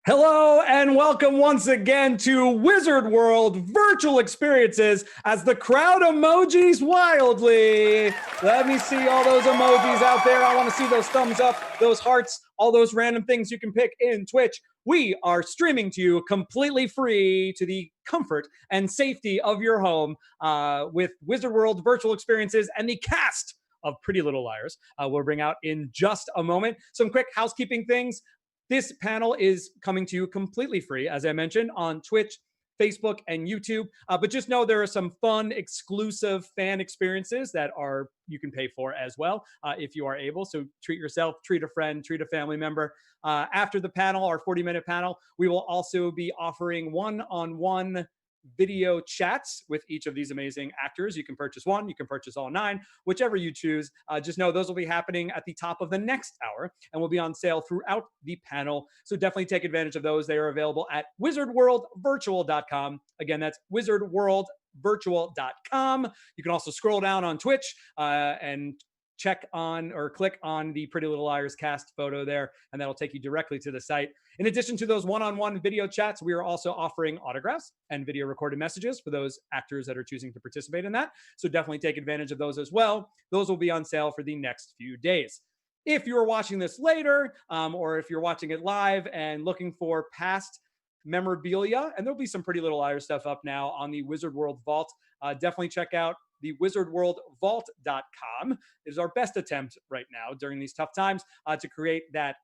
Hello and welcome once again to Wizardworld virtual experiences as the crowd emojis wildly. Let me see all those emojis out there. I want to see those thumbs up, those hearts, all those random things you can pick in Twitch. We are streaming to you completely free to the comfort and safety of your home with Wizardworld virtual experiences and the cast of Pretty Little Liars. We'll bring out in just a moment. Some quick housekeeping things. This panel is coming to you completely free, as I mentioned, on Twitch, Facebook, and YouTube. But just know there are some fun, exclusive fan experiences that you can pay for as well, if you are able. So treat yourself, treat a friend, treat a family member. After the panel, our 40-minute panel, we will also be offering one-on-one video chats with each of these amazing actors. You can purchase one, you can purchase all 9, whichever you choose. Just know those will be happening at the top of the next hour and will be on sale throughout the panel. So definitely take advantage of those. They are available at wizardworldvirtual.com. Again, that's wizardworldvirtual.com. You can also scroll down on Twitch and check on or click on the Pretty Little Liars cast photo there, and that'll take you directly to the site. In addition to those one-on-one video chats, we are also offering autographs and video recorded messages for those actors that are choosing to participate in that. So definitely take advantage of those as well. Those will be on sale for the next few days. If you're watching this later, or if you're watching it live and looking for past memorabilia, and there'll be some Pretty Little Liars stuff up now on the Wizardworld Vault, definitely check out the wizardworldvault.com. It is our best attempt right now during these tough times to create that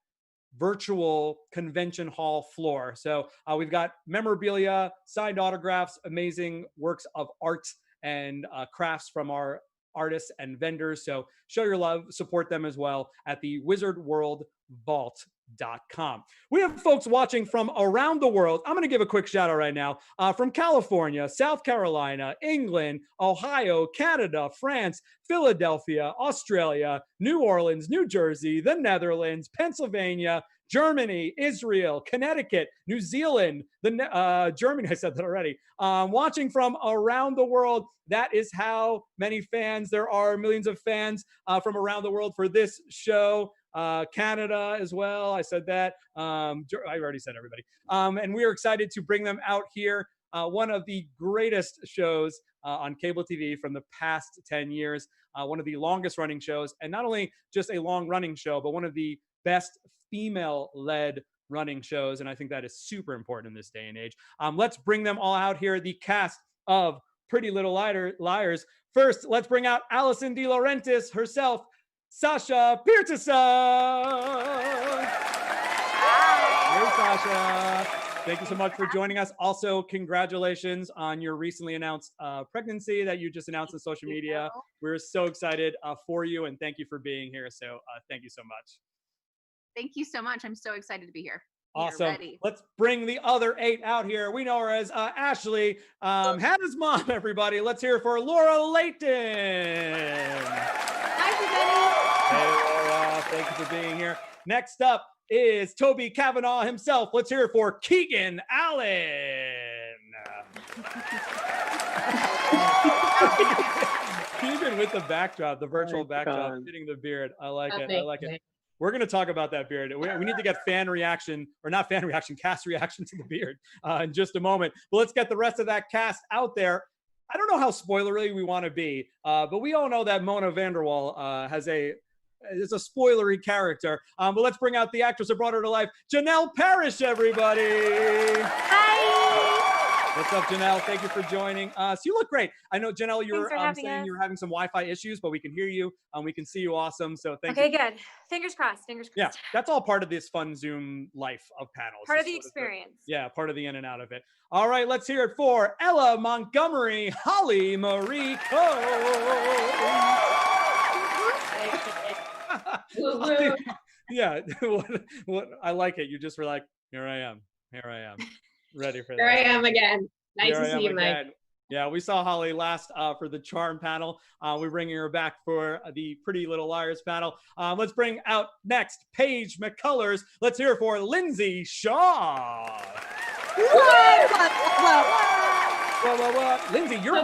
virtual convention hall floor. So we've got memorabilia, signed autographs, amazing works of art and crafts from our artists and vendors. So show your love, support them as well at the wizardworldvault.com. We have folks watching from around the world. I'm going to give a quick shout out right now from California, South Carolina, England, Ohio, Canada, France, Philadelphia, Australia, New Orleans, New Jersey, the Netherlands, Pennsylvania, Germany, Israel, Connecticut, New Zealand, Germany, I said that already. Watching from around the world. That is how many fans there are, millions of fans from around the world for this show. Canada as well. I said that. I already said everybody. And we are excited to bring them out here. One of the greatest shows on cable TV from the past 10 years. One of the longest running shows. And not only just a long running show, but one of the best female-led running shows. And I think that is super important in this day and age. Let's bring them all out here. The cast of Pretty Little Liars. First, let's bring out Allison De Laurentiis herself, Sasha Peterson. Hey, Sasha. Thank you so much for joining us. Also, congratulations on your recently announced pregnancy that you just announced on social media. We're so excited for you, and thank you for being here. So thank you so much. Thank you so much. I'm so excited to be here. Awesome. Let's bring the other 8 out here. We know her as Ashley, Hannah's mom, everybody. Let's hear it for Laura Layton. Hi, everybody. Hey, Laura. Thank you for being here. Next up is Toby Kavanaugh himself. Let's hear it for Keegan Allen. Keegan with the backdrop, the virtual backdrop, fitting the beard. I like it. I like it. We're going to talk about that beard. We need to get fan reaction, or not fan reaction, cast reaction to the beard in just a moment. But let's get the rest of that cast out there. I don't know how spoilery we want to be, but we all know that Mona Vanderwall is a spoilery character. But let's bring out the actress who brought her to life, Janelle Parrish, everybody. Hi. What's up, Janelle? Thank you for joining us. You look great. I know, Janelle, you're saying you're having some Wi-Fi issues, but we can hear you. We can see you awesome. So thank you. Okay, good. Fingers crossed. Fingers crossed. Yeah, that's all part of this fun Zoom life of panels. Part of the experience. Part of the in and out of it. All right, let's hear it for Ella Montgomery, Holly Marie Cole. Yeah, what I like it. You just were like, here I am. Ready for that. Here I am again. Nice to see you, Mike. Yeah, we saw Holly last for the Charm panel. We're bringing her back for the Pretty Little Liars panel. Let's bring out next Paige McCullers. Let's hear it for Lindsay Shaw. What? Lindsay, you're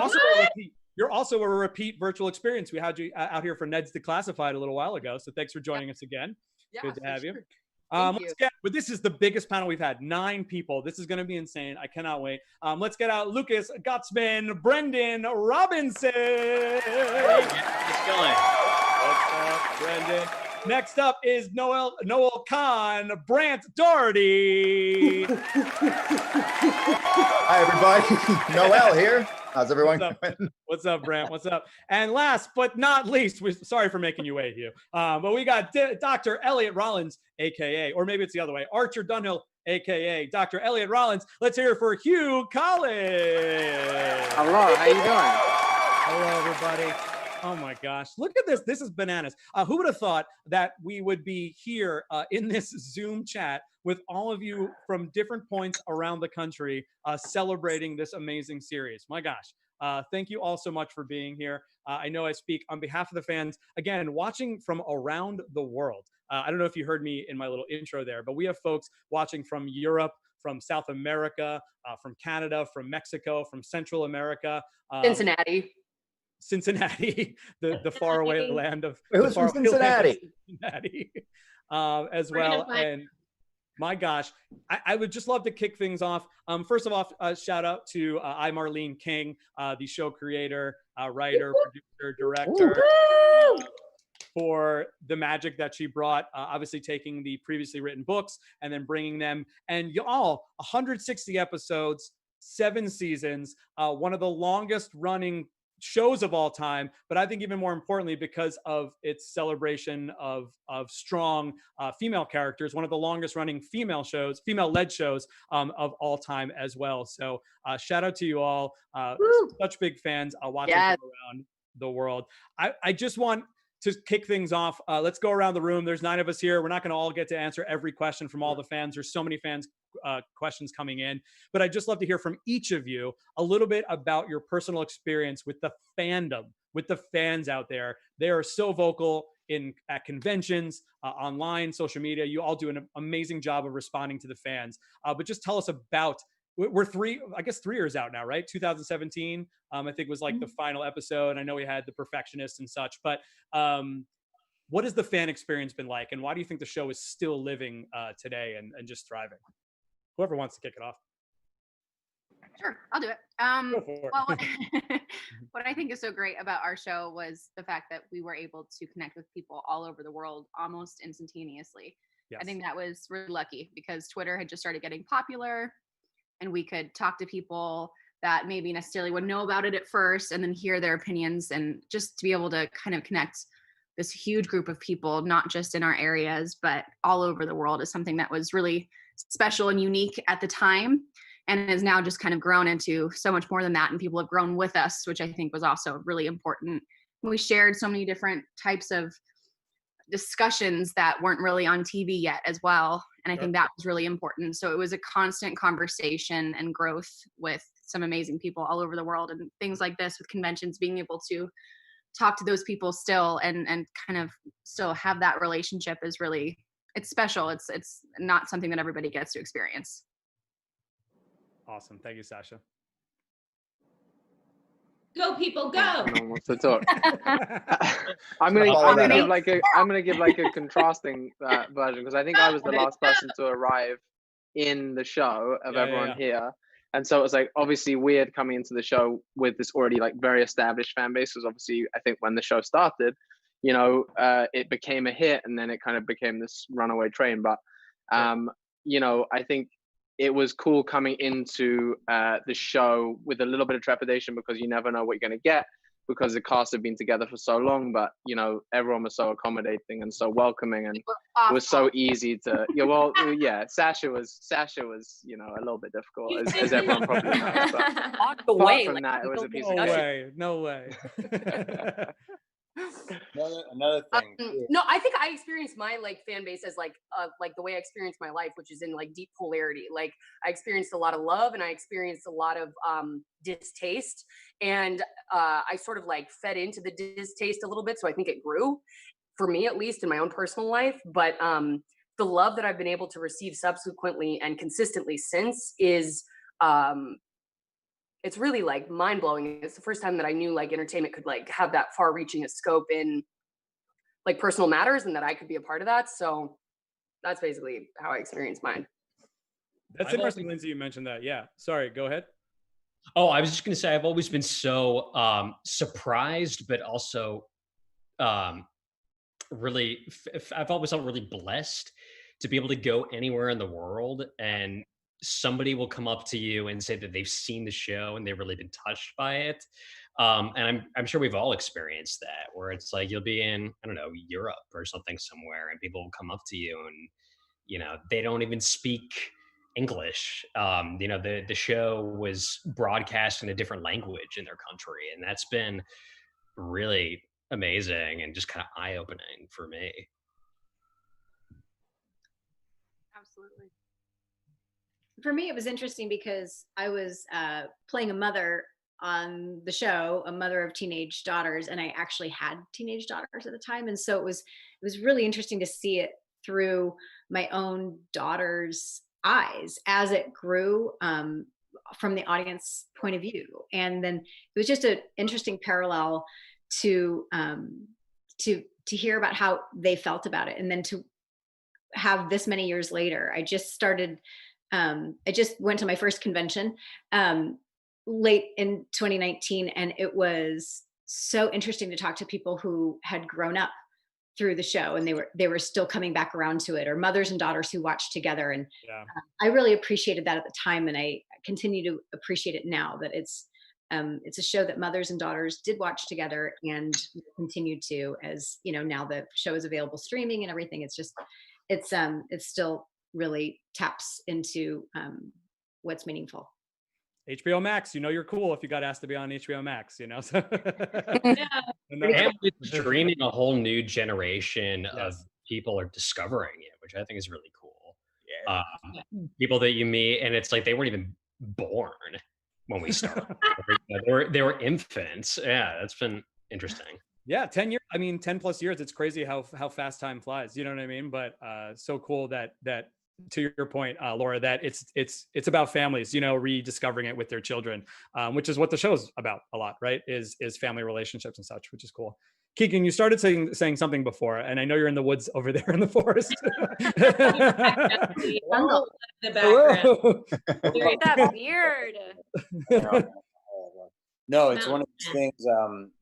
also a repeat virtual experience. We had you out here for Ned's Declassified a little while ago, so thanks for joining us again. Yeah, good to have you. Thank you. But this is the biggest panel we've had. 9 people. This is going to be insane. I cannot wait. Let's get out Lucas Gottsman, Brendan Robinson. Just going. What's up, Brendan? Next up is Noel Khan, Brant Doherty. Hi, everybody. Noel here. How's everyone doing? What's up, Brant? What's up? And last but not least, sorry for making you wait, Hugh. But we got Dr. Elliot Rollins, aka, or maybe it's the other way, Archer Dunhill, aka Dr. Elliot Rollins. Let's hear it for Hugh Collins. Hello, how you doing? Hello, everybody. Oh my gosh, look at this. This is bananas. Who would have thought that we would be here in this Zoom chat with all of you from different points around the country celebrating this amazing series? My gosh. Thank you all so much for being here. I know I speak on behalf of the fans, again, watching from around the world. I don't know if you heard me in my little intro there, but we have folks watching from Europe, from South America, from Canada, from Mexico, from Central America. Cincinnati, the faraway land of Who's from Cincinnati? Cincinnati, as well. And my gosh, I would just love to kick things off. First of all, shout out to Marlene King, the show creator, writer, producer, director, for the magic that she brought. Obviously, taking the previously written books and then bringing them, and y'all, 160 episodes, 7 seasons, one of the longest running shows of all time, but I think even more importantly because of its celebration of strong female characters, one of the longest running female-led shows of all time as well. So shout out to you all, such big fans watching from around the world. I just want to kick things off. Let's go around the room. There's 9 of us here. We're not going to all get to answer every question from all the fans. There's so many fans questions coming in, but I'd just love to hear from each of you a little bit about your personal experience with the fandom, with the fans out there. They are so vocal at conventions, online, social media. You all do an amazing job of responding to the fans. But just tell us about, we're 3 years out now, right? 2017, I think was like the final episode. I know we had The Perfectionist and such, but what has the fan experience been like? And why do you think the show is still living today and just thriving? Whoever wants to kick it off. Sure, I'll do it. Well, what I think is so great about our show was the fact that we were able to connect with people all over the world almost instantaneously. Yes. I think that was really lucky because Twitter had just started getting popular and we could talk to people that maybe necessarily would know about it at first and then hear their opinions, and just to be able to kind of connect this huge group of people, not just in our areas, but all over the world, is something that was really special and unique at the time, and has now just kind of grown into so much more than that. And people have grown with us, which I think was also really important. We shared so many different types of discussions that weren't really on TV yet as well. And I think that was really important. So it was a constant conversation and growth with some amazing people all over the world, and things like this with conventions, being able to talk to those people still and kind of still have that relationship is really, it's special. It's not something that everybody gets to experience. Awesome. Thank you, Sasha. Go people, go. No one wants to talk. I'm gonna give like a contrasting version, because I think I was the last person to arrive in the show of everyone here. And so it was like obviously weird coming into the show with this already like very established fan base, because obviously I think when the show started, you know, it became a hit and then it kind of became this runaway train. But you know, I think it was cool coming into the show with a little bit of trepidation, because you never know what you're going to get, because the cast have been together for so long. But you know, everyone was so accommodating and so welcoming, and it was so easy to Sasha was you know, a little bit difficult, as everyone probably knows. But apart from that, it was a piece of cake. No way. Another thing. No, I think I experienced my like fan base as like the way I experienced my life, which is in like deep polarity. Like I experienced a lot of love and I experienced a lot of distaste, and I sort of like fed into the distaste a little bit. So I think it grew, for me at least, in my own personal life. But the love that I've been able to receive subsequently and consistently since is it's really like mind blowing. It's the first time that I knew like entertainment could like have that far reaching a scope in like personal matters, and that I could be a part of that. So that's basically how I experienced mine. That's interesting, Lindsay, you mentioned that. Yeah. Sorry, go ahead. Oh, I was just going to say, I've always been so surprised, but also really, I've always felt really blessed to be able to go anywhere in the world and somebody will come up to you and say that they've seen the show and they've really been touched by it. And I'm sure we've all experienced that, where it's like you'll be in, I don't know, Europe or something somewhere, and people will come up to you and, they don't even speak English. The show was broadcast in a different language in their country, and that's been really amazing and just kind of eye-opening for me. Absolutely. For me, it was interesting because I was playing a mother on the show, a mother of teenage daughters, and I actually had teenage daughters at the time, and so it was really interesting to see it through my own daughter's eyes as it grew from the audience point of view. And then it was just an interesting parallel to hear about how they felt about it, and then to have this many years later. I just went to my first convention late in 2019, and it was so interesting to talk to people who had grown up through the show, and they were still coming back around to it, or mothers and daughters who watched together. And I really appreciated that at the time, and I continue to appreciate it now, that it's a show that mothers and daughters did watch together and continue to, as now the show is available streaming and everything. It's just it's still really taps into what's meaningful. HBO Max, you're cool if you got asked to be on HBO Max, So. And with streaming, a whole new generation of people are discovering it, which I think is really cool. People that you meet, and it's like they weren't even born when we started. they were infants. Yeah, that's been interesting. Yeah, 10 years. I mean, 10 plus years. It's crazy how fast time flies. You know what I mean? But so cool that to your point, Laura, that it's about families, rediscovering it with their children, which is what the show's about a lot, right? Is family relationships and such, which is cool. Keegan, you started saying something before, and I know you're in the woods over there in the forest. Hello. The background. That beard. No, it's one of those things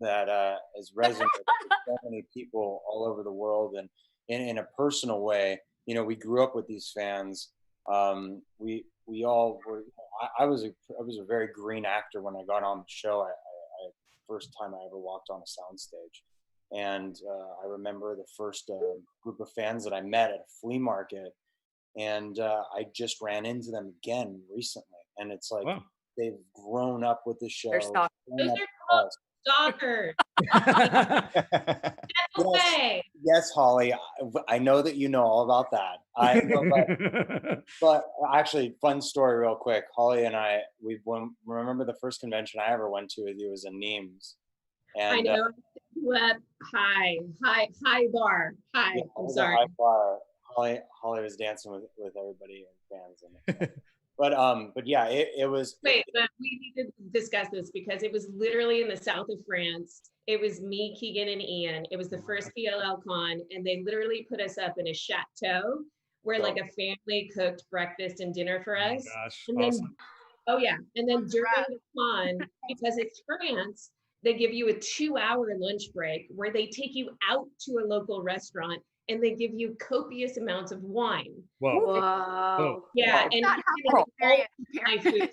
that is resonant with so many people all over the world, and in a personal way. We grew up with these fans. We all were. I was a very green actor when I got on the show. I first time I ever walked on a soundstage, and I remember the first group of fans that I met at a flea market, and I just ran into them again recently, and it's like. Wow. They've grown up with the show. Those are called stalkers. Yes, Holly. I know that you know all about that. I know, but actually, fun story, real quick. Holly and I, remember the first convention I ever went to with you was in Nemes. And, I know. Hi, bar. Hi. Yeah, I'm sorry. High bar. Holly was dancing with everybody and fans. But yeah, it was. Wait, but we need to discuss this because it was literally in the south of France. It was me, Keegan, and Ian. It was the first PLL con, and they literally put us up in a chateau where like a family cooked breakfast and dinner for us. Oh gosh, and then, awesome. Oh yeah, and then during the con, because it's France, they give you a 2-hour lunch break where they take you out to a local restaurant and they give you copious amounts of wine. Whoa. Whoa. Yeah, That's and not how my food.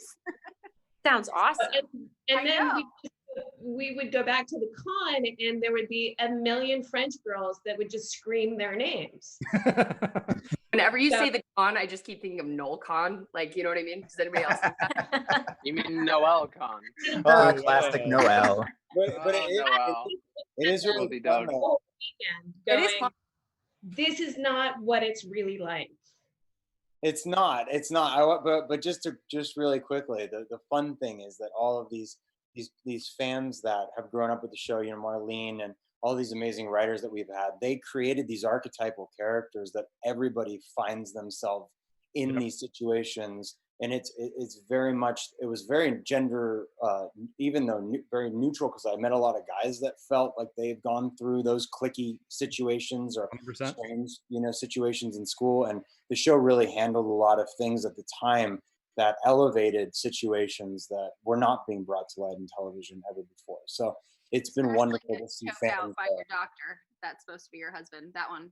Sounds awesome. And then we would go back to the con and there would be a million French girls that would just scream their names. Whenever you say the con, I just keep thinking of Noel Con. Like, you know what I mean? Does anybody else think that? You mean Noel Con? Classic Noel. But it is really fun. It is fun. This is not what it's really like. It's not. But just really quickly, the fun thing is that all of these fans that have grown up with the show, Marlene and all these amazing writers that we've had, they created these archetypal characters that everybody finds themselves in these situations and it's very much, it was very gender, even though very neutral, because I met a lot of guys that felt like they've gone through those cliquey situations or 100%. strange, situations in school, and the show really handled a lot of things at the time that elevated situations that were not being brought to light in television ever before. So it's been wonderful to see Choked out fans. by your doctor. That's supposed to be your husband. That one.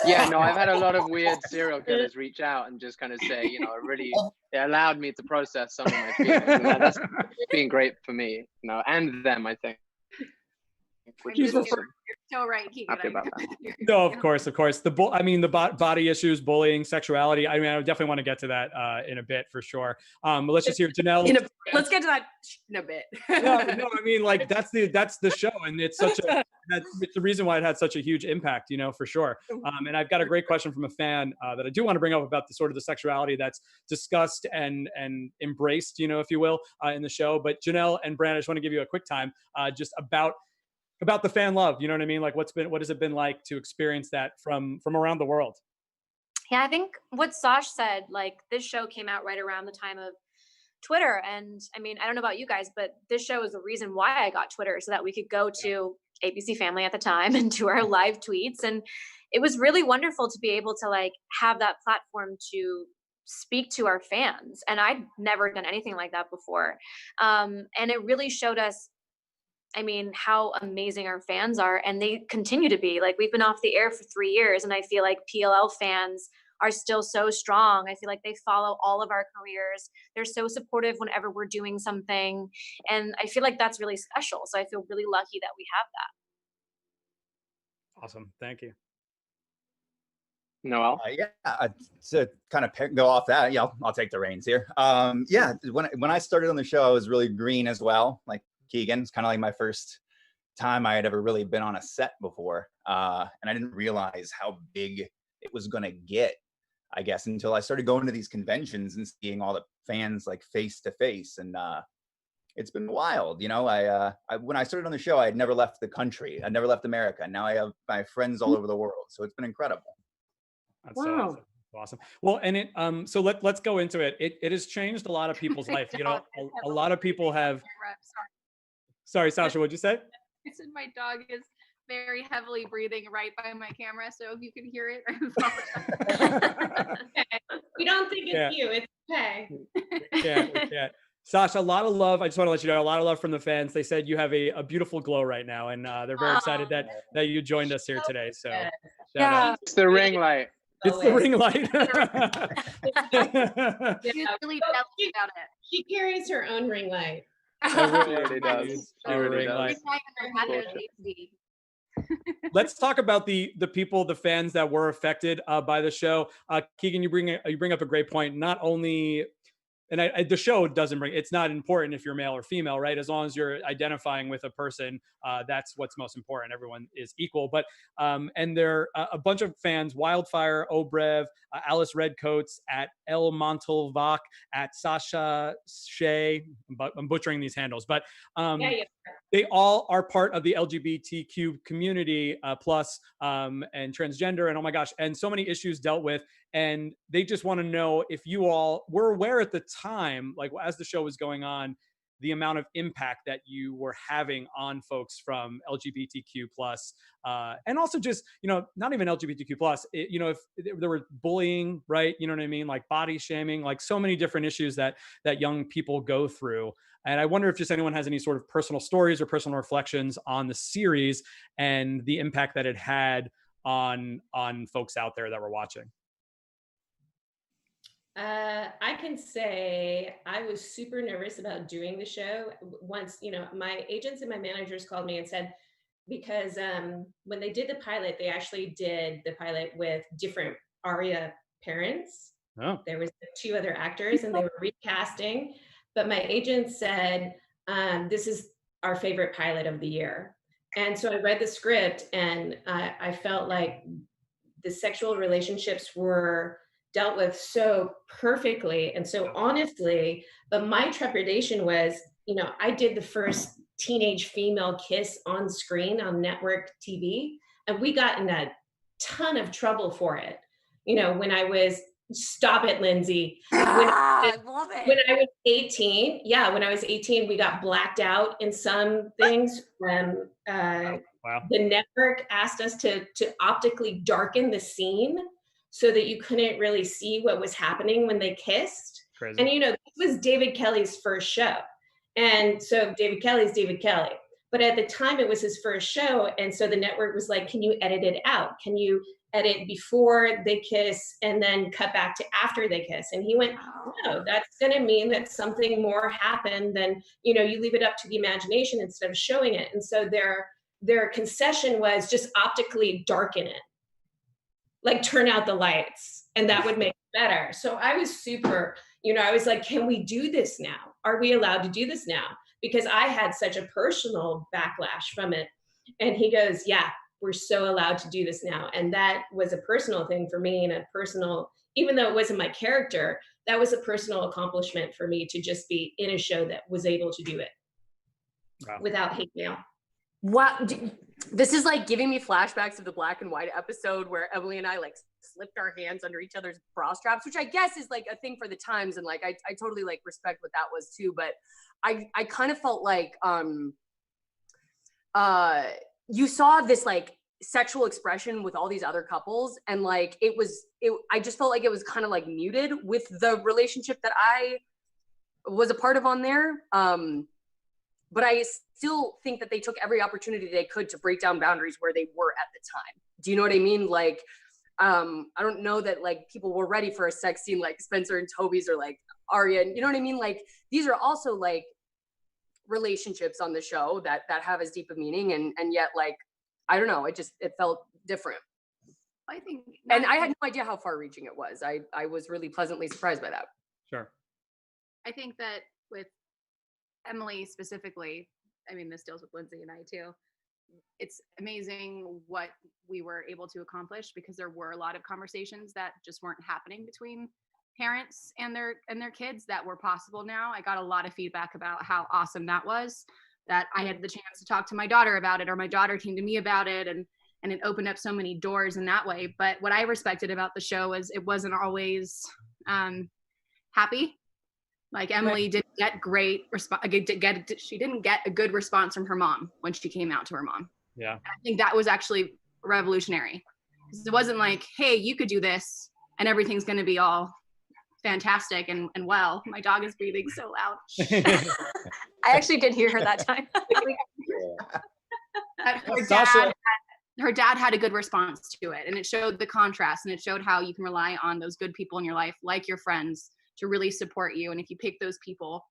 Yeah, no, I've had a lot of weird serial killers reach out and just kind of say, it allowed me to process some of my feelings. And that's been great for me, and them, I think. Which is awesome. You're so right, Keegan. Happy about that. No, of course. The body issues, bullying, sexuality. I definitely want to get to that in a bit for sure. But let's just hear Janelle. Let's get to that in a bit. no, that's the show, and it's it's the reason why it had such a huge impact, for sure. And I've got a great question from a fan that I do want to bring up about the sort of the sexuality that's discussed and embraced, if you will, in the show. But Janelle and Brand, I just want to give you a quick time just about the fan love, you know what I mean? Like what has it been like to experience that from around the world? Yeah, I think what Sash said, like this show came out right around the time of Twitter. And I don't know about you guys, but this show is the reason why I got Twitter, so that we could go to ABC Family at the time and do our live tweets. And it was really wonderful to be able to like have that platform to speak to our fans. And I'd never done anything like that before. And it really showed us, how amazing our fans are, and they continue to be. Like, we've been off the air for 3 years, and I feel like PLL fans are still so strong. I feel like they follow all of our careers. They're so supportive whenever we're doing something, and I feel like that's really special. So I feel really lucky that we have that. Awesome. Thank you. Noel? To kind of go off that, I'll take the reins here. When I started on the show, I was really green as well, like Keegan. It's kind of like my first time I had ever really been on a set before. And I didn't realize how big it was going to get, I guess, until I started going to these conventions and seeing all the fans like face to face. And it's been wild. When I started on the show, I had never left the country. I never left America. Now I have my friends all over the world. So it's been incredible. That's so awesome. Well, and it so let's go into it. It has changed a lot of people's life. A lot of people have. Sorry, Sasha, what'd you say? I said my dog is very heavily breathing right by my camera, so if you can hear it, I apologize. We don't think it's you. It's okay. We can't. Sasha, a lot of love. I just want to let you know, a lot of love from the fans. They said you have a beautiful glow right now, and they're very excited that you joined us here today. So it's the ring light. It's the ring light. She's really jealous about it. She carries her own ring light. She really does. She really does. Let's talk about the people, the fans that were affected by the show. Keegan, you bring up a great point. Not only, and the show doesn't bring, it's not important if you're male or female, right? As long as you're identifying with a person, that's what's most important. Everyone is equal. But and there are a bunch of fans: Wildfire, Obrev, Alice Redcoats, at El Montalvac, at Sasha Shea. I'm butchering these handles, but they all are part of the LGBTQ community, plus and transgender, and oh my gosh, and so many issues dealt with. And they just want to know if you all were aware at the time, like as the show was going on, the amount of impact that you were having on folks from LGBTQ plus, and also just, not even LGBTQ plus, if there were bullying, right? You know what I mean? Like body shaming, like so many different issues that young people go through. And I wonder if just anyone has any sort of personal stories or personal reflections on the series and the impact that it had on folks out there that were watching. I can say I was super nervous about doing the show. Once, my agents and my managers called me and said, because when they did the pilot, they actually did the pilot with different Aria parents. Oh. There was 2 other actors and they were recasting. But my agent said, this is our favorite pilot of the year. And so I read the script and I felt like the sexual relationships were dealt with so perfectly and so honestly. But my trepidation was, I did the first teenage female kiss on screen on network TV, and we got in a ton of trouble for it. When I was Stop it, Lindsay. I love it. When I was 18, when I was 18, we got blacked out in some things. When the network asked us to optically darken the scene so that you couldn't really see what was happening when they kissed. Crazy. And this was David Kelly's first show. And so David Kelly's David Kelly. But at the time it was his first show. And so the network was like, can you edit it out? Can you edit before they kiss and then cut back to after they kiss? And he went, no, that's going to mean that something more happened than, you leave it up to the imagination instead of showing it. And so their concession was just optically darken it, like turn out the lights, and that would make it better. So I was super, I was like, can we do this now? Are we allowed to do this now? Because I had such a personal backlash from it. And he goes, yeah, we're so allowed to do this now. And that was a personal thing for me, and a personal, even though it wasn't my character, that was a personal accomplishment for me to just be in a show that was able to do it without hate mail. Wow. This is like giving me flashbacks of the black and white episode where Emily and I like slipped our hands under each other's bra straps, which I guess is like a thing for the times. And like, I totally like respect what that was too. But I kind of felt like, you saw this like sexual expression with all these other couples. And like, I just felt like it was kind of like muted with the relationship that I was a part of on there. But I still think that they took every opportunity they could to break down boundaries where they were at the time. Do you know what I mean? Like, I don't know that like people were ready for a sex scene like Spencer and Toby's or like Arya. You know what I mean? Like, these are also like relationships on the show that have as deep a meaning, and yet like, I don't know, it felt different. I think, and I had no idea how far reaching it was. I was really pleasantly surprised by that. Sure. I think that with Emily specifically, I mean, this deals with Lindsay and I too. It's amazing what we were able to accomplish, because there were a lot of conversations that just weren't happening between parents and their kids that were possible now. I got a lot of feedback about how awesome that was, that I had the chance to talk to my daughter about it, or my daughter came to me about it, and it opened up so many doors in that way. But what I respected about the show is it wasn't always happy. Like, Emily didn't get great response. She didn't get a good response from her mom when she came out to her mom. Yeah, I think that was actually revolutionary. It wasn't like, hey, you could do this and everything's going to be all fantastic and well. My dog is breathing so loud. I actually did hear her that time. Her dad had a good response to it, and it showed the contrast, and it showed how you can rely on those good people in your life, like your friends, to really support you. And if you pick those people,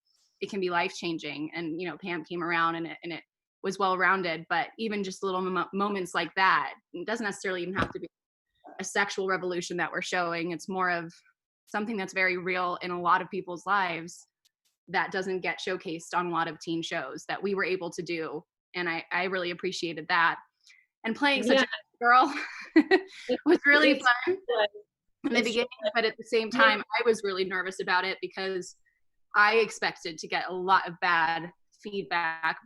it can be life-changing. And Pam came around, and it was well-rounded. But even just little moments like that, it doesn't necessarily even have to be a sexual revolution that we're showing. It's more of something that's very real in a lot of people's lives that doesn't get showcased on a lot of teen shows that we were able to do. And I really appreciated that. And playing such a girl was really fun in the beginning, but at the same time, I was really nervous about it because I expected to get a lot of bad feedback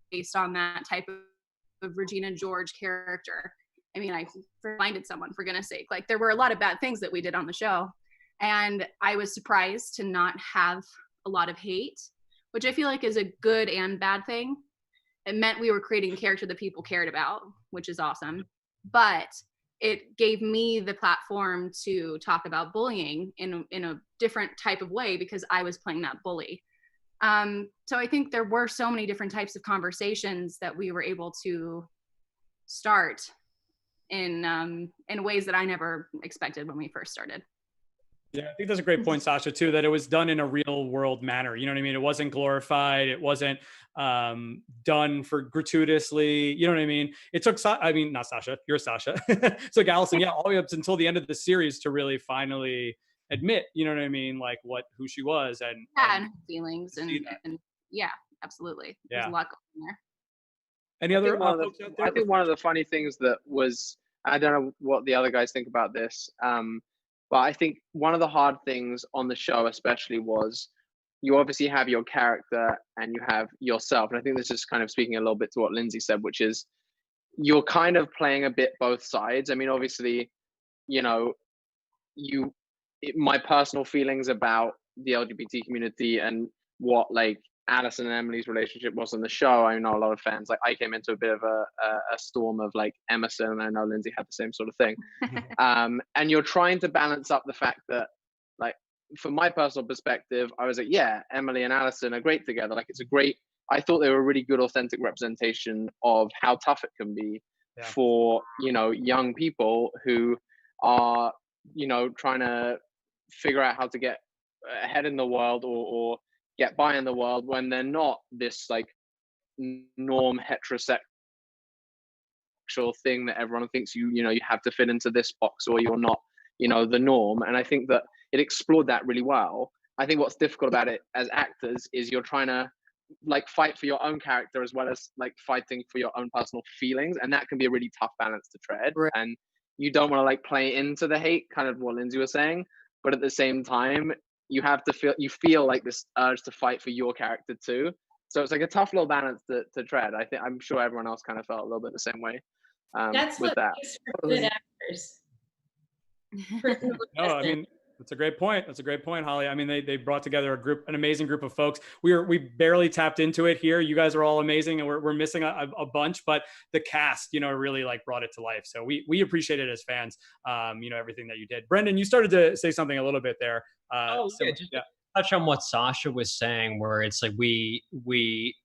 based on that type of Regina George character. I mean, I blinded someone, for goodness sake. Like, there were a lot of bad things that we did on the show. And I was surprised to not have a lot of hate, which I feel like is a good and bad thing. It meant we were creating a character that people cared about, which is awesome. But it gave me the platform to talk about bullying in a different type of way, because I was playing that bully. So I think there were so many different types of conversations that we were able to start in ways that I never expected when we first started. Yeah, I think that's a great point, Sasha, too, that it was done in a real world manner. You know what I mean? It wasn't glorified. It wasn't done for gratuitously. You know what I mean? It took, not Sasha, you're Sasha. It took Allison, all the way up until the end of the series to really finally admit, you know what I mean? Like who she was and feelings and yeah, absolutely. Yeah. There's a lot going on there. Any other folks out there? I think one of the funny things that was, I don't know what the other guys think about this, but I think one of the hard things on the show especially was you obviously have your character and you have yourself. And I think this is kind of speaking a little bit to what Lindsay said, which is you're kind of playing a bit both sides. I mean, obviously, you my personal feelings about the LGBT community and what like Alison and Emily's relationship was on the show. I know a lot of fans, like I came into a bit of a storm of like Emerson, and I know Lindsay had the same sort of thing. And you're trying to balance up the fact that, like, from my personal perspective, I was like, yeah, Emily and Alison are great together. Like, I thought they were a really good, authentic representation of how tough it can be for, you know, young people who are, you know, trying to figure out how to get ahead in the world or get by in the world when they're not this like norm heterosexual thing that everyone thinks you know you have to fit into this box or you're not, you know, the norm. And I think that it explored that really well. I think what's difficult about it as actors is you're trying to like fight for your own character as well as like fighting for your own personal feelings, and that can be a really tough balance to tread. Right. And you don't want to like play into the hate, kind of what Lindsay was saying, but at the same time you have to feel like this urge to fight for your character too. So it's like a tough little balance to tread. I'm sure everyone else kind of felt a little bit the same way. That's with what that. makes for good actors. No, I mean, that's a great point. That's a great point, Holly. I mean, they brought together an amazing group of folks. We barely tapped into it here. You guys are all amazing, and we're missing a bunch, but the cast, you know, really like brought it to life. So we appreciate it as fans. You know, everything that you did. Brendan, you started to say something a little bit there. Touch on what Sasha was saying, where it's like we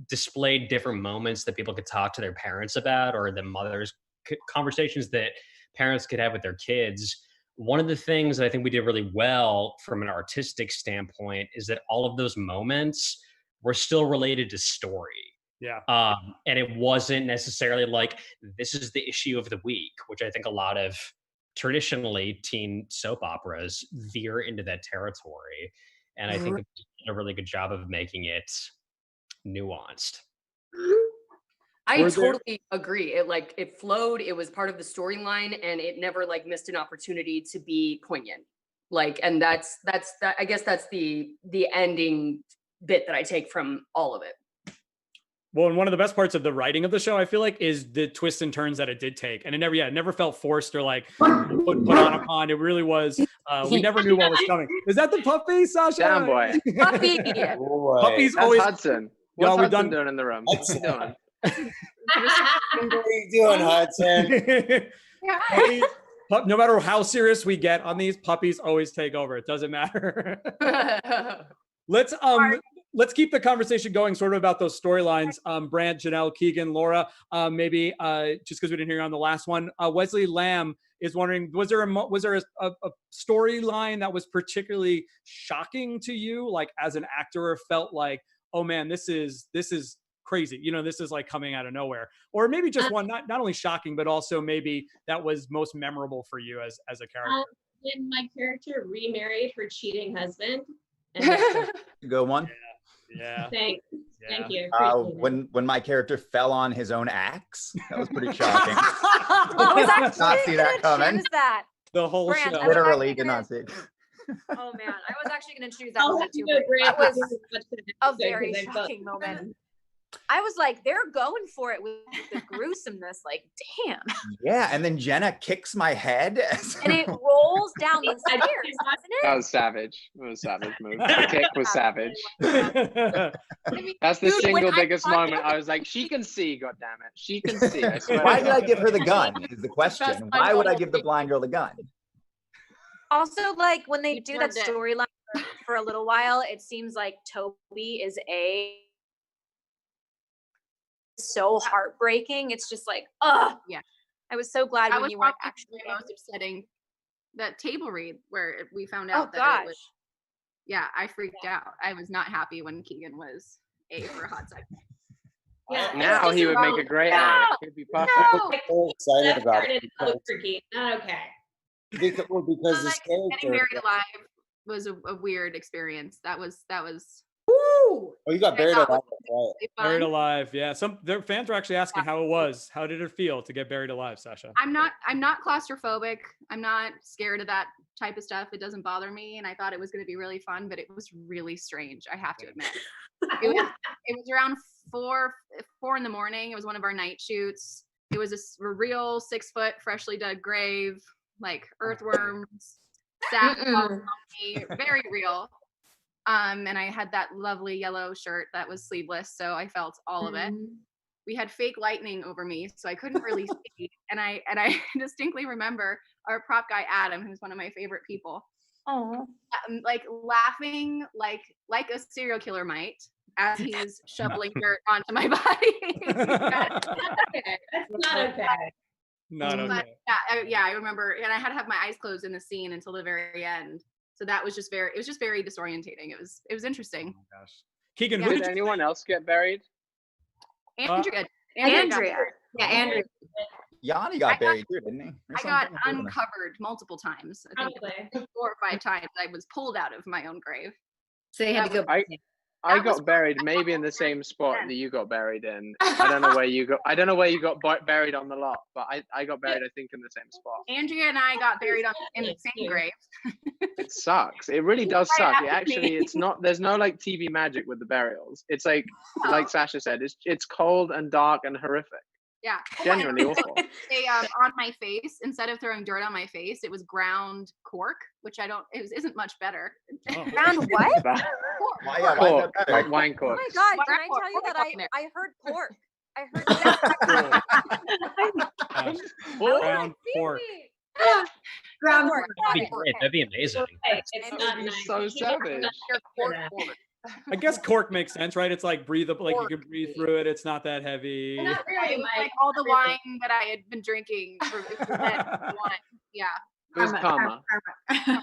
displayed different moments that people could talk to their parents about, or the mothers conversations that parents could have with their kids. One of the things that I think we did really well from an artistic standpoint is that all of those moments were still related to story. Yeah. And it wasn't necessarily like, this is the issue of the week, which I think a lot of traditionally teen soap operas veer into that territory. And I think it's a really good job of making it nuanced. I totally agree. It flowed. It was part of the storyline, and it never like missed an opportunity to be poignant. Like, and that's I guess that's the ending bit that I take from all of it. Well, and one of the best parts of the writing of the show, I feel like, is the twists and turns that it did take. And it never felt forced or like put on a pond. It really was, we never knew what was coming. Is that the puppy, Sasha? Damn boy. Puppy. Puppies That's always. Hudson. What's Hudson doing in the room? What's he doing? What are you doing, Hudson? Puppies, no matter how serious we get on these, puppies always take over. It doesn't matter. Let's keep the conversation going sort of about those storylines. Brant, Janelle, Keegan, Laura, maybe just because we didn't hear you on the last one. Wesley Lamb is wondering, was there a storyline that was particularly shocking to you, like as an actor, or felt like, oh man, this is crazy, you know, this is like coming out of nowhere? Or maybe just one, not only shocking, but also maybe that was most memorable for you as a character. When my character remarried her cheating husband. Good one. Yeah. Thank you. When my character fell on his own axe, that was pretty shocking. I was actually not see that coming. choose that. The whole Brand, show. Literally did not see it. Oh man, I was actually going to choose that I'll one have to too. go Brand That was to a very shocking moment. I was like, they're going for it with the gruesomeness. Like, damn. Yeah, and then Jenna kicks my head. And it rolls down the stairs, doesn't it? That was savage. It was a savage move. The kick was savage. That's the single biggest moment. I was like, she can see, God damn it. She can see. I swear. Why did I give her the gun? Is the question. Why would I give the blind girl the gun? Also, like when they do that storyline for a little while, it seems like Toby is so heartbreaking. It's just like, yeah. I was so glad when you weren't actually most upsetting. That table read where we found Oh out that gosh. it was. Yeah, I freaked out. I was not happy when Keegan was A for a hot second. Yeah, Now he would make a great A. He'd be perfect. I'm so excited about it. Not okay. Because this Getting character. buried alive was a weird experience. That was. Oh, you got buried alive. Right. Buried alive. Yeah. Their fans were actually asking how it was. How did it feel to get buried alive, Sasha? I'm not claustrophobic. I'm not scared of that type of stuff. It doesn't bother me. And I thought it was going to be really fun, but it was really strange. I have to admit. It was around 4 in the morning. It was one of our night shoots. It was a real 6-foot freshly dug grave, like earthworms. sat on me, very real. And I had that lovely yellow shirt that was sleeveless, so I felt all of it. We had fake lightning over me, so I couldn't really see. And I distinctly remember our prop guy Adam, who's one of my favorite people, like laughing like a serial killer might as he's shoveling dirt onto my body. That's not okay. Not okay. But yeah, I remember, and I had to have my eyes closed in the scene until the very end. So that was just very, it was just very disorientating. It was interesting. Oh my gosh. Keegan, Did anyone else get buried? Andrea. Andrea. Yeah, Andrea. Yanni got buried too, didn't he? I got uncovered multiple times. I think 4 or 5 times I was pulled out of my own grave. So you had to go. I got buried maybe in the same spot that you got buried in. I don't know where you got. I don't know where you got buried on the lot, but I got buried. I think in the same spot. Andrea and I got buried in the same grave. It sucks. It really does suck. It actually, it's not. There's no like TV magic with the burials. It's like Sasha said. It's cold and dark and horrific. Yeah. Genuinely awful. They on my face, instead of throwing dirt on my face, it was ground cork, which isn't much better. Ground what? Cork, like wine Oh cork. my God! Can I tell you that I heard pork? I heard Ground pork. Ground pork. That'd be amazing. It's not nice. So savage. I guess cork makes sense, right? It's like breathable, like you can breathe through it. It's not that heavy. Not really, like all the wine that I had been drinking for wine. Yeah. It was karma.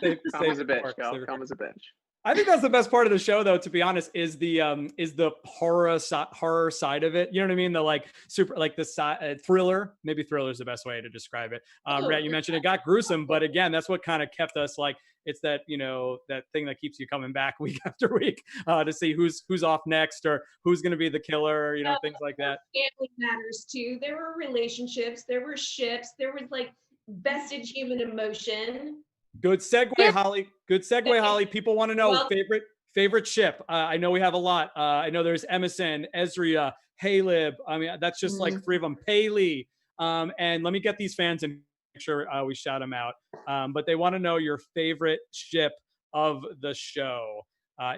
Save Karma's a the bitch, cork, girl. save the Karma's a bitch. I think that's the best part of the show, though. To be honest, is the horror side of it. You know what I mean? The like super like the thriller. Maybe thriller is the best way to describe it. Rhett, you mentioned it got gruesome, but again, that's what kind of kept us like. It's that that thing that keeps you coming back week after week to see who's off next or who's going to be the killer. Things like that. Family matters too. There were relationships. There were ships. There was like vestige human emotion. Good segue, Holly. Good segue, Holly. People want to know favorite ship. I know we have a lot. I know there's Emerson, Ezria, Haleb. I mean, that's just like 3 of them. Paley. And let me get these fans and make sure we shout them out. But they want to know your favorite ship of the show.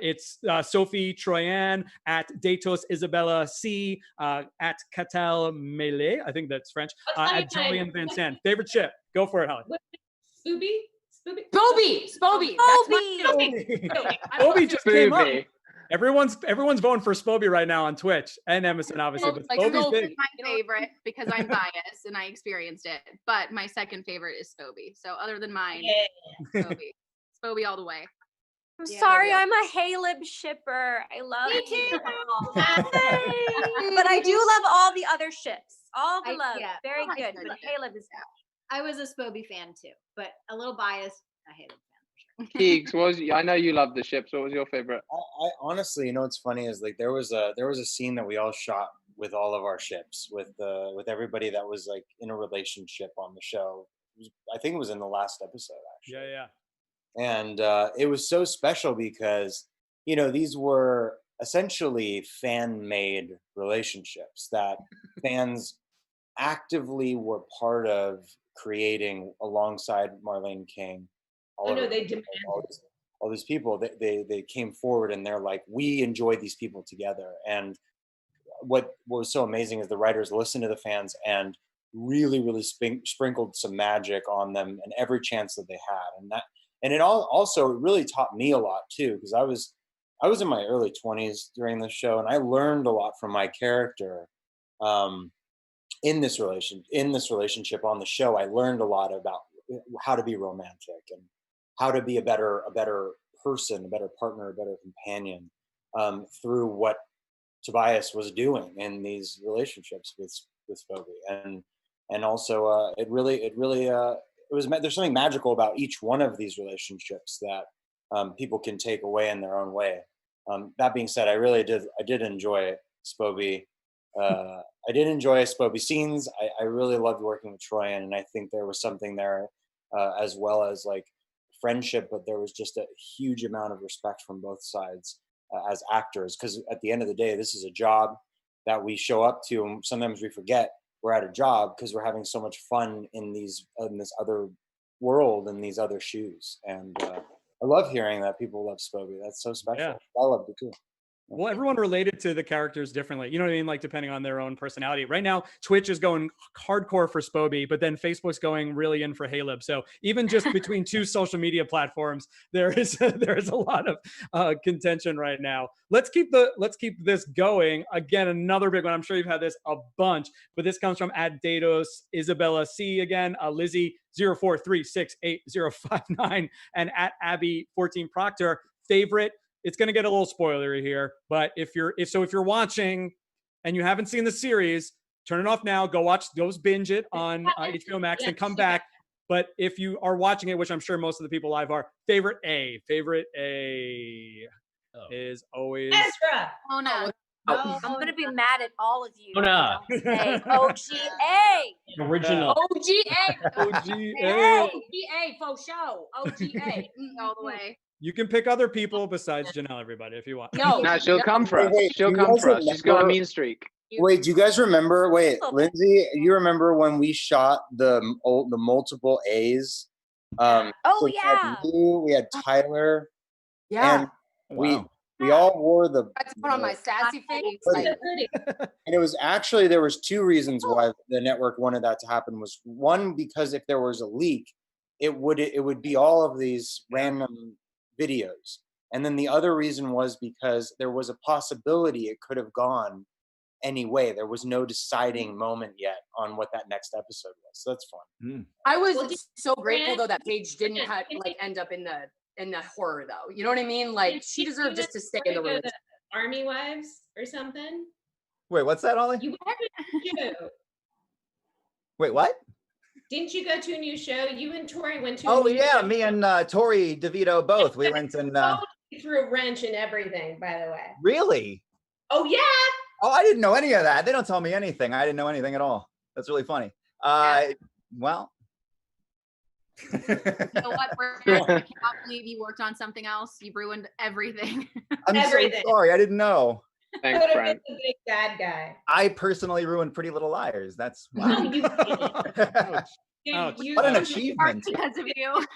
It's Sophie Troyan at Datos Isabella C at Catal Mele. I think that's French. At Julian Van Sant. Favorite ship. Go for it, Holly. Spoby. Spoby just came up. Everyone's voting for Spoby right now on Twitch and Emerson, obviously. But Spoby's big. My favorite because I'm biased and I experienced it. But my second favorite is Spoby. So other than mine, Spoby all the way. I'm sorry, I'm a Haleb shipper. I love it. But I do love all the other ships. All the love. Very good. But Haleb is I was a Spoby fan too, but a little biased. I hated fan for sure. Keegs, I know you love the ships. What was your favorite? I honestly, what's funny is like there was a scene that we all shot with all of our ships with everybody that was like in a relationship on the show. I think it was in the last episode actually. Yeah. And it was so special because these were essentially fan-made relationships that fans actively were part of creating alongside Marlene King. They demanded. All these people, they came forward and they're like, we enjoyed these people together. And what was so amazing is the writers listened to the fans and really, really sprinkled some magic on them and every chance that they had. And it also really taught me a lot too, because I was in my early 20s during this show, and I learned a lot from my character. In this relationship on the show, I learned a lot about how to be romantic and how to be a better person, a better partner, a better companion through what Tobias was doing in these relationships with Spoby, and also there's something magical about each one of these relationships that people can take away in their own way. That being said, I did enjoy Spoby. I did enjoy Spoby scenes. I really loved working with Troyan, and I think there was something there as well as like friendship, but there was just a huge amount of respect from both sides as actors, because at the end of the day, this is a job that we show up to, and sometimes we forget we're at a job because we're having so much fun in this other world in these other shoes. And I love hearing that people love Spoby. That's so special. Yeah. I loved it too. Well, everyone related to the characters differently. You know what I mean? Like depending on their own personality. Right now, Twitch is going hardcore for Spoby, but then Facebook's going really in for Haleb. So even just between two social media platforms, there is a lot of contention right now. Let's keep this going. Again, another big one. I'm sure you've had this a bunch, but this comes from @Dados Isabella C again, Lizzie 04368059, and @Abby14 Proctor. Favorite. It's going to get a little spoilery here, but if you're watching and you haven't seen the series, turn it off now. Go binge it on HBO Max, and come back. But if you are watching it, which I'm sure most of the people live are, favorite A is always Ezra. Oh no. I'm gonna be mad at all of you. Oh, no. OGA. Original. OGA. OGA. OGA for show. OGA. All the way. You can pick other people besides Janelle, everybody, if you want. No. No, she'll come for us. Wait, She'll you come guys for us. She's got a remember- mean streak. Wait, do you guys remember? Wait, Okay. Lindsay, you remember when we shot the multiple A's? Oh, we yeah. had you, we had Tyler, Yeah. and Wow. we all wore the. I had to put on my sassy face. Hoodie. Like, And it was actually, there was two reasons why the network wanted that to happen. Was one, because if there was a leak, it would be all of these random videos. And then the other reason was because there was a possibility it could have gone any way. There was no deciding moment yet on what that next episode was. So that's fun. I was Well, so grateful Grant- though that Paige didn't end up in the horror though. You know what I mean? Like she deserved just to stay in the Go religion. to Army Wives or something. Wait, what's that, Ollie? You went to a show. Wait, what? Didn't you go to a new show? You and Tori went to. Oh a new yeah, show. me and Tori DeVito both. We went and Totally threw a wrench and everything. By the way. really? Oh yeah. Oh, I didn't know any of that. They don't tell me anything. I didn't know anything at all. That's really funny. Well. You know what? I cannot believe you worked on something else. You ruined everything. I'm Everything. so sorry. I didn't know. Thanks, Could have friend. been the big bad guy. I personally ruined Pretty Little Liars. That's wow. No, you didn't. Dude, Ouch. you What an you achievement. Because of you. a lot.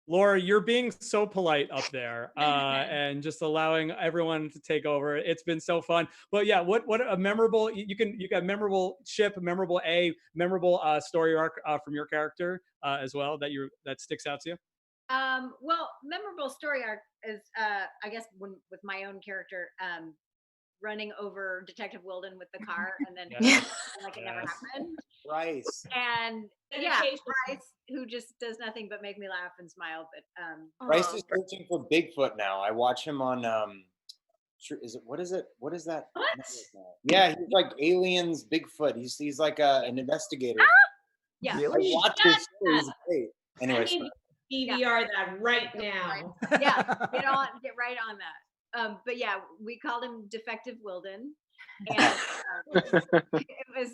Laura, you're being so polite up there and just allowing everyone to take over. It's been so fun. But yeah, what a memorable, you got memorable ship, memorable memorable story arc from your character as well that sticks out to you. Well, memorable story arc is, I guess, with my own character running over Detective Wilden with the car, and then Yes. like it never Yes. happened. Rice. And yeah, Dedication. Bryce, who just does nothing but make me laugh and smile. But Rice is searching for Bigfoot now. I watch him on what is that? What? network now? Yeah, he's like Aliens Bigfoot. He's like an investigator. yeah, I Really? watch his show. He's great. I Anyway, need to DVR that right now. yeah, get right on that. But yeah, we called him Defective Wilden, and it was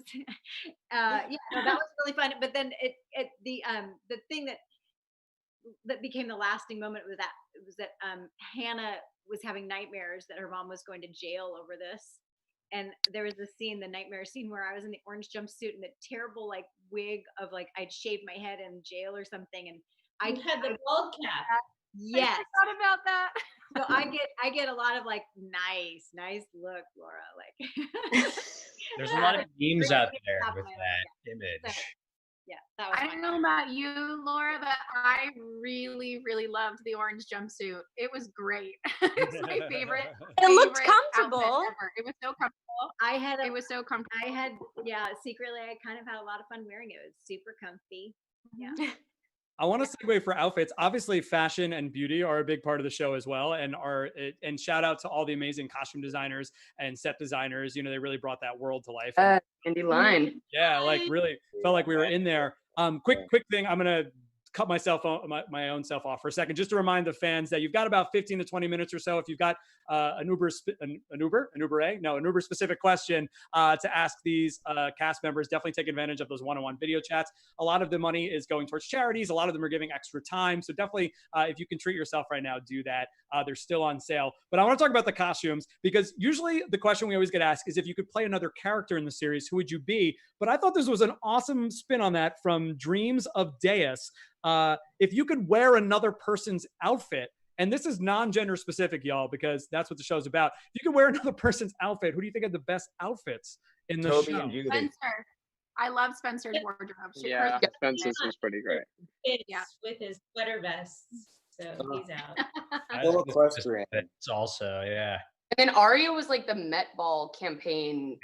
yeah, no, that was really fun. But then the thing that became the lasting moment was that Hannah was having nightmares that her mom was going to jail over this. And there was a scene, the nightmare scene, where I was in the orange jumpsuit and the terrible like wig of like I'd shaved my head in jail or something, and I had the bald cap. yes. I forgot about that. So I get a lot of like nice look, Laura. Like There's a lot of memes out there Top of with my that image. yeah, that was I fun. don't know about you, Laura, but I really, really loved the orange jumpsuit. It was great. It's my favorite. It looked favorite outfit comfortable. ever. It was so comfortable. I had It was so comfortable. secretly I kind of had a lot of fun wearing it. It was super comfy. Yeah. I want to segue for outfits. Obviously, fashion and beauty are a big part of the show as well, and shout out to all the amazing costume designers and set designers. You know, they really brought that world to life. Andy Line. Yeah, like really felt like we were in there. Quick thing. I'm gonna cut my own self off for a second, just to remind the fans that you've got about 15 to 20 minutes or so. If you've got an Uber specific question to ask these cast members, definitely take advantage of those one-on-one video chats. A lot of the money is going towards charities. A lot of them are giving extra time. So definitely, if you can treat yourself right now, do that. They're still on sale. But I want to talk about the costumes, because usually the question we always get asked is, if you could play another character in the series, who would you be? But I thought this was an awesome spin on that from Dreams of Deus. If you could wear another person's outfit, and this is non-gender specific, y'all, because that's what the show's about. If you could wear another person's outfit, who do you think had the best outfits in the Toby show? and Judy. Spencer. I love Spencer's wardrobe. Yeah, Spencer's was pretty great. It's Yeah. with his sweater vests, so he's out. Full equestrian. It's also, yeah. And then Aria was like the Met Ball campaign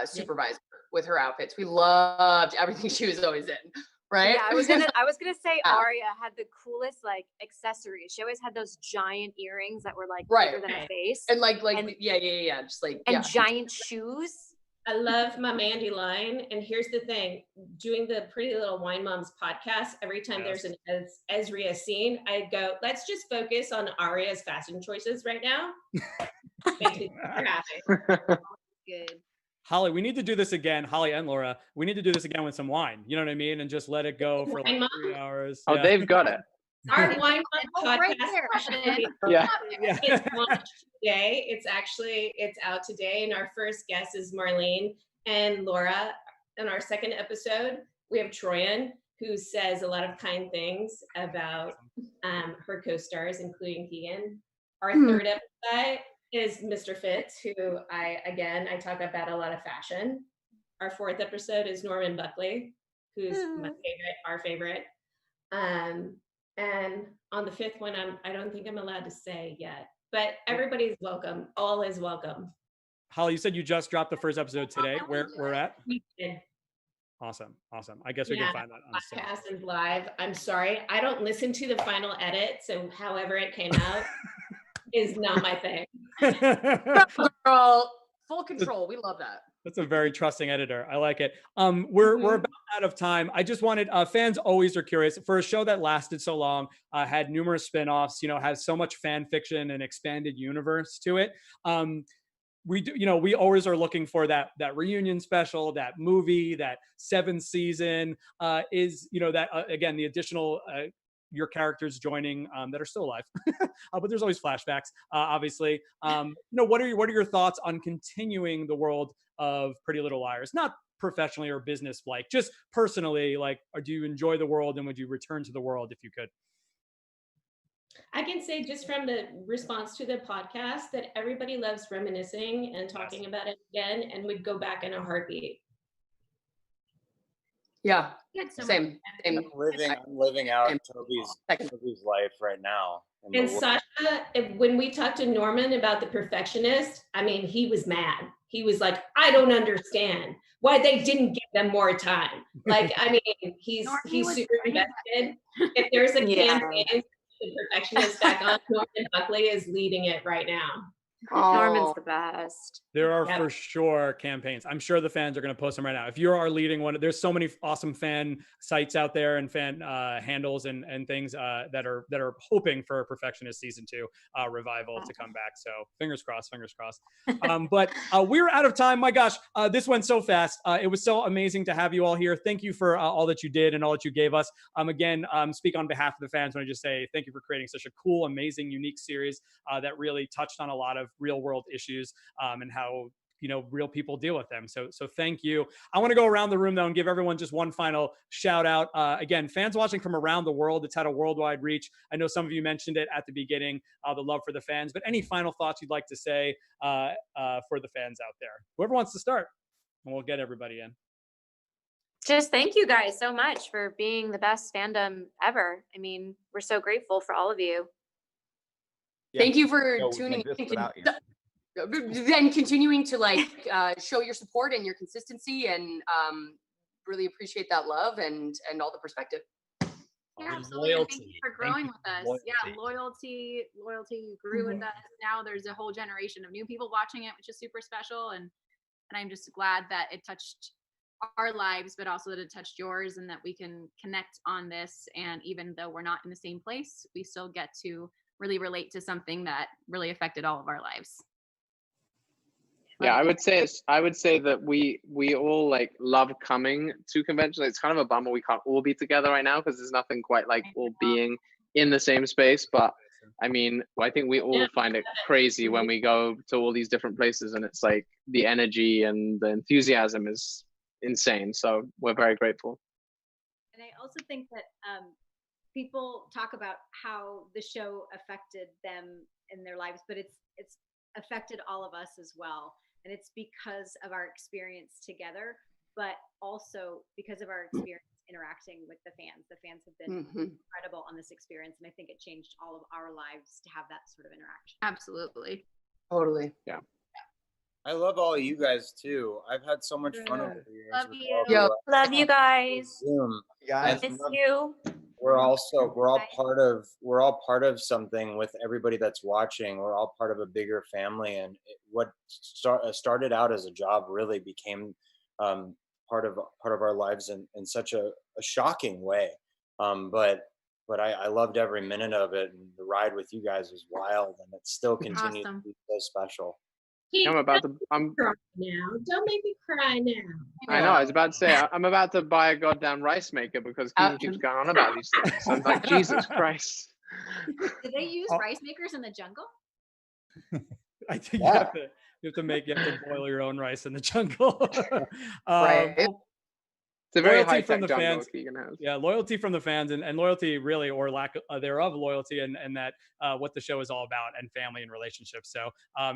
supervisor with her outfits. We loved everything she was always in. Right? Yeah, I was gonna say Aria had the coolest like accessories. She always had those giant earrings that were like bigger than her face. And yeah. Just like giant shoes. I love my Mandy line. And here's the thing, doing the Pretty Little Wine Moms podcast, every time there's an Ezria scene, I go, let's just focus on Aria's fashion choices right now. Makes me happy. Good. Holly, we need to do this again. Holly and Laura, we need to do this again with some wine. You know what I mean? And just let it go for like 3 hours. Oh, they've got it. Our Wine Mom right podcast. Yeah. It's launched today. It's out today. And our first guest is Marlene and Laura. In our second episode, we have Troyan, who says a lot of kind things about her co-stars, including Keegan. Our third episode is Mr. Fitz, who I talk about a lot of fashion. Our fourth episode is Norman Buckley, who's my favorite, our favorite. And on the fifth one, I don't think I'm allowed to say yet, but everybody's welcome. All is welcome. Holly, you said you just dropped the first episode today. Where we're at? We did. Awesome. I guess we can find that on podcast and live. I'm sorry, I don't listen to the final edit, so however it came out is not my thing. Girl, full control. We love that. That's a very trusting editor. I like it. We're about out of time. I just wanted fans always are curious for a show that lasted so long, had numerous spin-offs, has so much fan fiction and expanded universe to it. We do, we always are looking for that reunion special, that movie, that 7th season is, that again, the additional your characters joining that are still alive, but there's always flashbacks, obviously. What are your thoughts on continuing the world of Pretty Little Liars? Not professionally or business like, just personally, like, or do you enjoy the world and would you return to the world if you could? I can say just from the response to the podcast that everybody loves reminiscing and talking about it again and would go back in a heartbeat. Yeah, same. I'm living out Toby's life right now. And Sasha, when we talked to Norman about the perfectionist, he was mad. He was like, I don't understand why they didn't give them more time. He's super invested. If there's a campaign, the perfectionist back on, Norman Buckley is leading it right now. Norman's the best. There are for sure campaigns. I'm sure the fans are going to post them right now. If you are leading one, there's so many awesome fan sites out there and fan handles and things that are hoping for a Perfectionist season 2 revival to come back. So fingers crossed. But we're out of time. My gosh, this went so fast. It was so amazing to have you all here. Thank you for all that you did and all that you gave us. Again, speak on behalf of the fans when I just say thank you for creating such a cool, amazing, unique series that really touched on a lot of real world issues and how real people deal with them. So thank you. I want to go around the room though and give everyone just one final shout out. Again, fans watching from around the world. It's had a worldwide reach. I know some of you mentioned it at the beginning, the love for the fans, but any final thoughts you'd like to say for the fans out there? Whoever wants to start, and we'll get everybody in. Just thank you guys so much for being the best fandom ever. We're so grateful for all of you. Yeah. Thank you for tuning in. Then continuing to show your support and your consistency, and really appreciate that love and all the perspective. Yeah, absolutely. Thank you for growing with us. Yeah, loyalty grew with us. Now there's a whole generation of new people watching it, which is super special. And I'm just glad that it touched our lives, but also that it touched yours, and that we can connect on this. And even though we're not in the same place, we still get to really relate to something that really affected all of our lives. Yeah, I would say that we all like love coming to conventions. It's kind of a bummer we can't all be together right now because there's nothing quite like all being in the same space. But I mean, I think we all find it crazy when we go to all these different places, and it's like the energy and the enthusiasm is insane. So we're very grateful. And I also think that people talk about how the show affected them in their lives, but it's affected all of us as well. And it's because of our experience together, but also because of our experience interacting with the fans. The fans have been incredible on this experience, and I think it changed all of our lives to have that sort of interaction. Absolutely. Totally. Yeah. I love all of you guys too. I've had so much fun over the years. Love with you. all of Yep. Love you guys. Zoom. Guys, Miss you. We're all part of something with everybody that's watching. We're all part of a bigger family, and what started out as a job really became part of our lives in such a shocking way. But I loved every minute of it, and the ride with you guys was wild, and it still continues Awesome. to be so special. I'm Cry now. Don't make me cry now. I know. I was about to say I'm about to buy a goddamn rice maker because Keegan keeps going on about these things. I'm like, Jesus Christ. Do they use rice makers in the jungle? I think you have to boil your own rice in the jungle. Right. It's a very Loyalty high from tech the jungle fans. Keegan has. Yeah, loyalty from the fans, and loyalty really, or lack thereof loyalty, and that what the show is all about, and family and relationships. So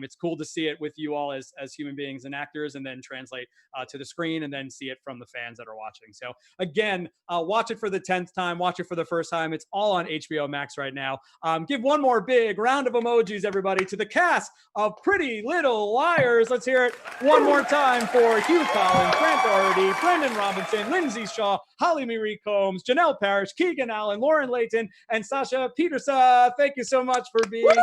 it's cool to see it with you all as human beings and actors, and then translate to the screen, and then see it from the fans that are watching. So again, watch it for the 10th time, watch it for the first time. It's all on HBO Max right now. Give one more big round of emojis, everybody, to the cast of Pretty Little Liars. Let's hear it one more time for Hugh Collins, Grant Doherty, Brendan Robinson, Lindsay Shaw, Holly Marie Combs, Janelle Parrish, Keegan Allen, Lauren Layton, and Sasha Peterson. Thank you so much for being Woo!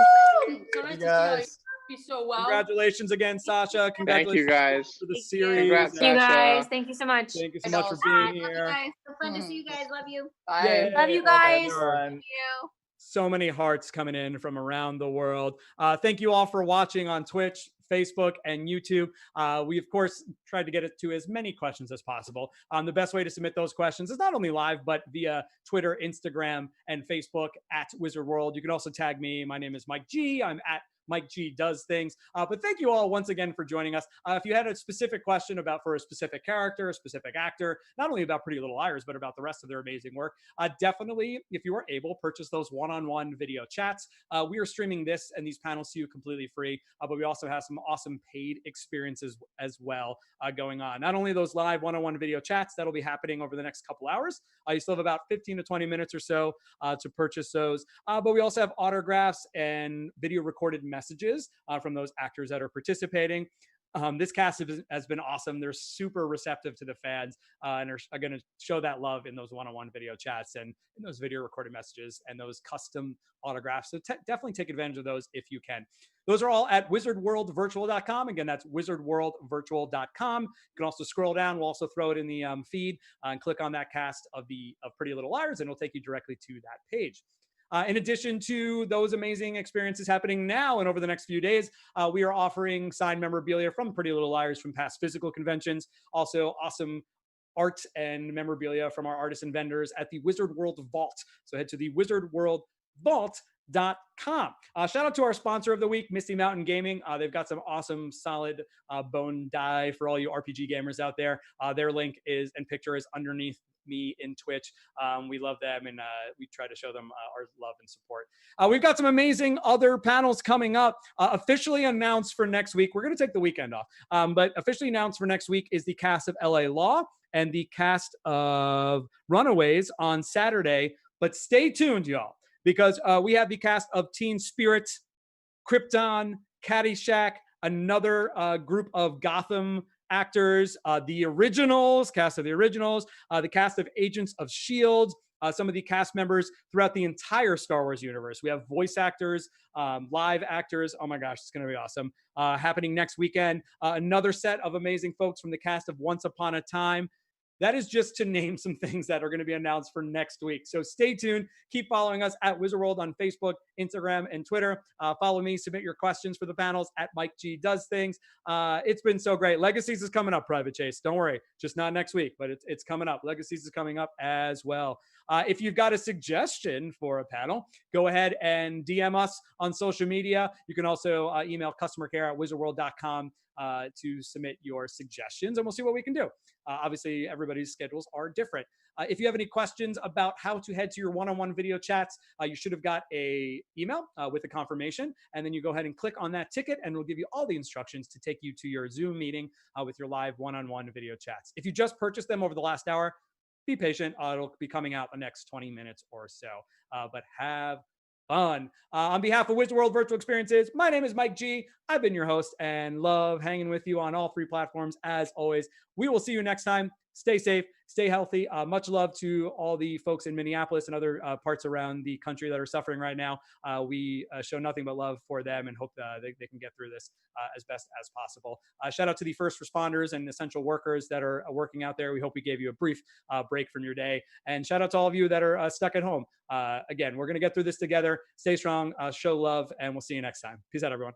So nice to see guys. you be so well. Congratulations again, Sasha. Thank Congratulations you guys. for the Thank you. series. Congrats, Thank you guys. Sasha. Thank you so much. Thank you so And much for also- being Love you here. guys. So fun to see you guys. Love you. Bye. Yay. Love you Oh, guys. everyone. Thank you. So many hearts coming in from around the world. Thank you all for watching on Twitch, Facebook, and YouTube. We, of course, tried to get it to as many questions as possible. The best way to submit those questions is not only live, but via Twitter, Instagram, and Facebook at Wizardworld. You can also tag me. My name is Mike G. I'm at Mike G Does Things. But thank you all once again for joining us. If you had a specific question for a specific character, a specific actor, not only about Pretty Little Liars, but about the rest of their amazing work, definitely, if you are able, purchase those one-on-one video chats. We are streaming this and these panels to you completely free, but we also have some awesome paid experiences as well going on. Not only those live one-on-one video chats, that'll be happening over the next couple hours. You still have about 15 to 20 minutes or so to purchase those. But we also have autographs and video recorded messages from those actors that are participating. This cast has been awesome. They're super receptive to the fans and are going to show that love in those one-on-one video chats and in those video recorded messages and those custom autographs. So definitely take advantage of those if you can. Those are all at wizardworldvirtual.com. Again, that's wizardworldvirtual.com. You can also scroll down. We'll also throw it in the feed and click on that cast of Pretty Little Liars, and it'll take you directly to that page. In addition to those amazing experiences happening now and over the next few days, we are offering signed memorabilia from Pretty Little Liars from past physical conventions. Also, awesome art and memorabilia from our artists and vendors at the Wizard World Vault. So head to the wizardworldvault.com. Shout out to our sponsor of the week, Misty Mountain Gaming. They've got some awesome, solid bone die for all you RPG gamers out there. Their link and picture is underneath me in Twitch. We love them, and we try to show them our love and support. We've got some amazing other panels coming up. Officially announced for next week. We're going to take the weekend off, but officially announced for next week is the cast of LA Law and the cast of Runaways on Saturday. But stay tuned, y'all, because we have the cast of Teen Spirit, Krypton, Caddyshack, another group of Gotham actors, the originals, cast of the originals, the cast of Agents of S.H.I.E.L.D., some of the cast members throughout the entire Star Wars universe. We have voice actors, live actors. Oh my gosh, it's going to be awesome. Happening next weekend. Another set of amazing folks from the cast of Once Upon a Time. That is just to name some things that are going to be announced for next week. So stay tuned. Keep following us at Wizardworld on Facebook, Instagram, and Twitter. Follow me. Submit your questions for the panels at Mike G Does Things. It's been so great. Legacies is coming up, Private Chase. Don't worry. Just not next week, but it's coming up. Legacies is coming up as well. If you've got a suggestion for a panel, go ahead and DM us on social media. You can also email customercare@wizardworld.com to submit your suggestions, and we'll see what we can do. Obviously, everybody's schedules are different. If you have any questions about how to head to your one-on-one video chats, you should have got a email with a confirmation, and then you go ahead and click on that ticket, and it'll give you all the instructions to take you to your Zoom meeting with your live one-on-one video chats. If you just purchased them over the last hour, be patient. It'll be coming out the next 20 minutes or so. But have fun. On behalf of Wizardworld Virtual Experiences, my name is Mike G. I've been your host and love hanging with you on all 3 platforms as always. We will see you next time. Stay safe, stay healthy. Much love to all the folks in Minneapolis and other parts around the country that are suffering right now. We show nothing but love for them and hope that they can get through this as best as possible. Shout out to the first responders and essential workers that are working out there. We hope we gave you a brief break from your day. And shout out to all of you that are stuck at home. Again, we're going to get through this together. Stay strong, show love, and we'll see you next time. Peace out, everyone.